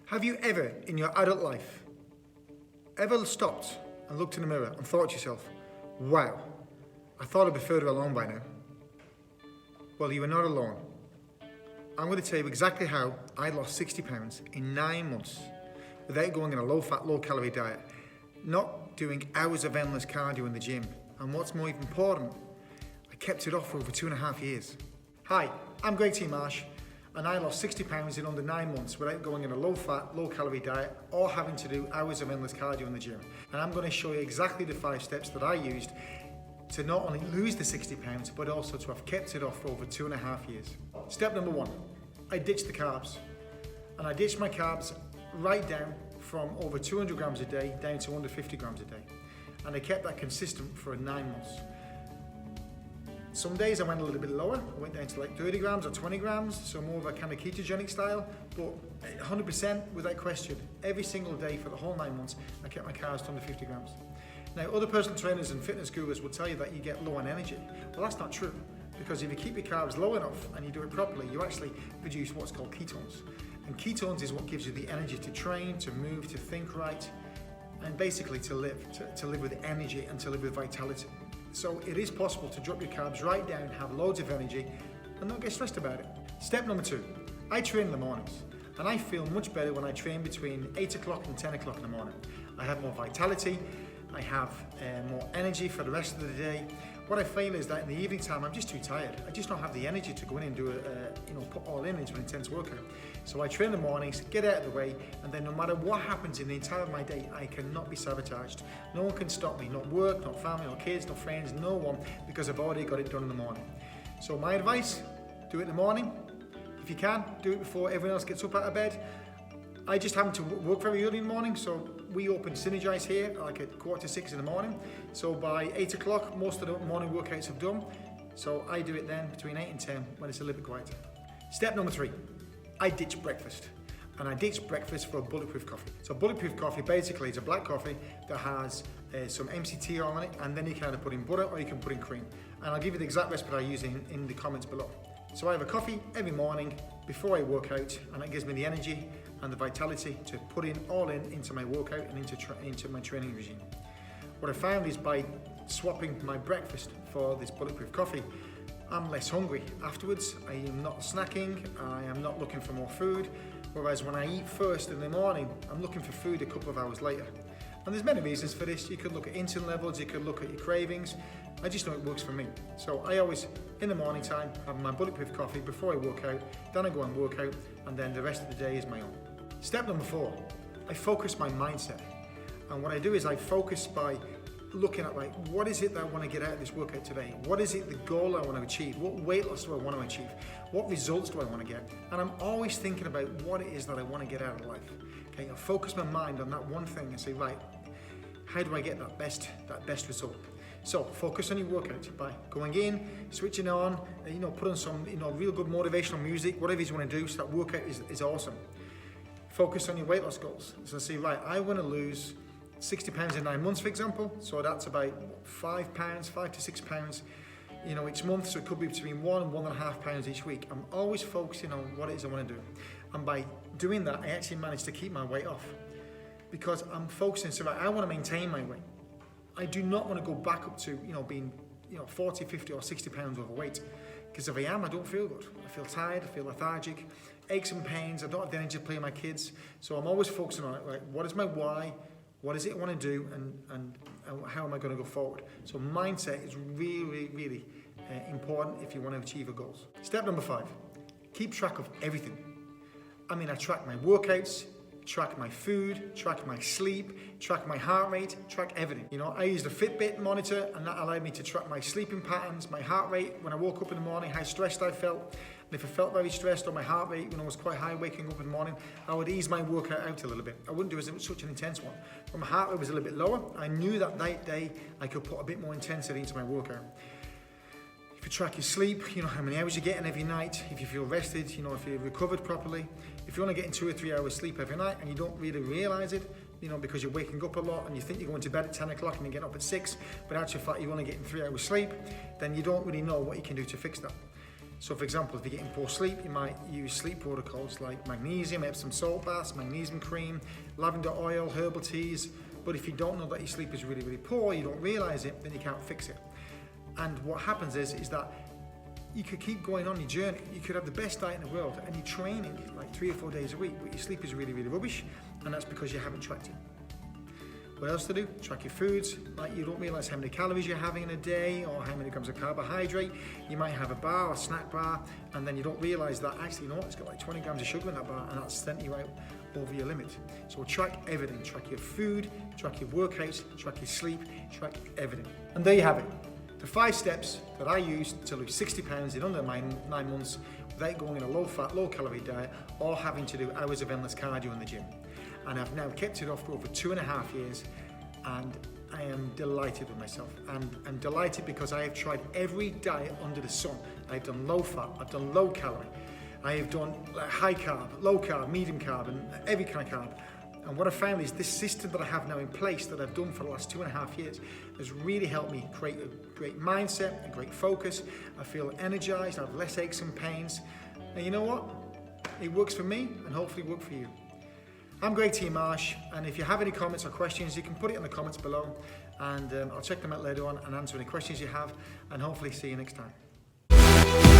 Have you ever, in your adult life, ever stopped and looked in the mirror and thought to yourself, wow, I thought I'd be further along by now? Well, you are not alone. I'm going to tell you exactly how I lost 60 pounds in 9 months without going on a low-fat, low-calorie diet, not doing hours of endless cardio in the gym, and what's more important, I kept it off for over 2.5 years. Hi, I'm Gregg Marsh, and I lost 60 pounds in under 9 months without going on a low-fat, low-calorie diet or having to do hours of endless cardio in the gym. And I'm going to show you exactly the 5 steps that I used to not only lose the 60 pounds, but also to have kept it off for over 2.5 years. Step number 1, I ditched the carbs. And I ditched my carbs right down from over 200 grams a day down to under 50 grams a day. And I kept that consistent for 9 months. Some days I went a little bit lower, I went down to like 30 grams or 20 grams, so more of a kind of ketogenic style, but 100% without question, every single day for the whole 9 months, I kept my carbs to under 50 grams. Now, other personal trainers and fitness gurus will tell you that you get low on energy. Well, that's not true, because if you keep your carbs low enough and you do it properly, you actually produce what's called ketones. And ketones is what gives you the energy to train, to move, to think right, and basically to live with energy and to live with vitality. So it is possible to drop your carbs right down, have loads of energy, and not get stressed about it. Step number 2, I train in the mornings, and I feel much better when I train between 8 o'clock and 10 o'clock in the morning. I have more vitality, I have more energy for the rest of the day. What I feel is that in the evening time, I'm just too tired. I just don't have the energy to go in and do put all in into an intense workout. So I train in the mornings, get out of the way, and then no matter what happens in the entire of my day, I cannot be sabotaged. No one can stop me, not work, not family, not kids, not friends, no one, because I've already got it done in the morning. So my advice, do it in the morning. If you can, do it before everyone else gets up out of bed. I just happen to work very early in the morning, so we open SYNERGISE here like at 5:45 in the morning. So by 8 o'clock, most of the morning workouts have done. So I do it then between 8 and 10 when it's a little bit quieter. Step number 3, I ditch breakfast. And I ditch breakfast for a Bulletproof coffee. So Bulletproof coffee basically is a black coffee that has some MCT oil in it, and then you can either put in butter or you can put in cream. And I'll give you the exact recipe I use in the comments below. So I have a coffee every morning before I work out, and that gives me the energy and the vitality to put in all into my workout and into my training regime. What I found is by swapping my breakfast for this Bulletproof coffee, I'm less hungry afterwards. I am not snacking, I am not looking for more food, whereas when I eat first in the morning, I'm looking for food a couple of hours later. And there's many reasons for this. You could look at insulin levels, you could look at your cravings. I just know it works for me. So I always, in the morning time, have my Bulletproof coffee before I work out, then I go and work out, and then the rest of the day is my own. Step number 4, I focus my mindset. And what I do is I focus by looking at like, what is it that I want to get out of this workout today? What is it the goal I want to achieve? What weight loss do I want to achieve? What results do I want to get? And I'm always thinking about what it is that I want to get out of life. Okay, I focus my mind on that one thing and say, right, how do I get that best result? So focus on your workout by going in, switching on, put on some real good motivational music, whatever you want to do, so that workout is awesome. Focus on your weight loss goals. So say, right, I want to lose 60 pounds in 9 months, for example. So that's about 5 to 6 pounds, each month. So it could be between 1 and 1.5 pounds each week. I'm always focusing on what it is I want to do. And by doing that, I actually managed to keep my weight off because I'm focusing. So right, I want to maintain my weight. I do not want to go back up to, being, 40, 50 or 60 pounds overweight. Because if I am, I don't feel good. I feel tired, I feel lethargic, aches and pains, I don't have the energy to play with my kids. So I'm always focusing on it, like, what is my why? What is it I want to do? And how am I going to go forward? So mindset is really, really important if you want to achieve your goals. Step number 5, keep track of everything. I track my workouts, track my food, track my sleep, track my heart rate, track everything. I used a Fitbit monitor, and that allowed me to track my sleeping patterns, my heart rate, when I woke up in the morning, how stressed I felt. And if I felt very stressed or my heart rate, was quite high waking up in the morning, I would ease my workout out a little bit. I wouldn't do such an intense one. When my heart rate was a little bit lower, I knew that day I could put a bit more intensity into my workout. If you track your sleep, how many hours you're getting every night, if you feel rested, if you're recovered properly. If you're only getting 2 or 3 hours sleep every night and you don't really realise it, because you're waking up a lot and you think you're going to bed at 10 o'clock and you're getting up at 6, but actually fact you're only getting 3 hours sleep, then you don't really know what you can do to fix that. So for example, if you're getting poor sleep, you might use sleep protocols like magnesium, Epsom salt baths, magnesium cream, lavender oil, herbal teas. But if you don't know that your sleep is really, really poor, you don't realize it, then you can't fix it. And what happens is that you could keep going on your journey. You could have the best diet in the world and you're training like 3 or 4 days a week, but your sleep is really, really rubbish. And that's because you haven't tracked it. What else to do? Track your foods. Like, you don't realize how many calories you're having in a day or how many grams of carbohydrate. You might have a bar or a snack bar, and then you don't realize that actually, you know what, it's got like 20 grams of sugar in that bar, and that's sent you out over your limit. So track everything. Track your food, track your workouts, track your sleep, track everything. And there you have it. The 5 steps that I used to lose 60 pounds in under 9 months without going in a low-fat, low-calorie diet or having to do hours of endless cardio in the gym. And I've now kept it off for over 2.5 years, and I am delighted with myself. And I'm delighted because I have tried every diet under the sun. I've done low fat, I've done low calorie, I have done high carb, low carb, medium carb, and every kind of carb. And what I found is this system that I have now in place that I've done for the last 2.5 years has really helped me create a great mindset, a great focus. I feel energized, I have less aches and pains. And you know what? It works for me, and hopefully it works for you. I'm Gregg T. Marsh, and if you have any comments or questions, you can put it in the comments below, and I'll check them out later on and answer any questions you have, and hopefully see you next time.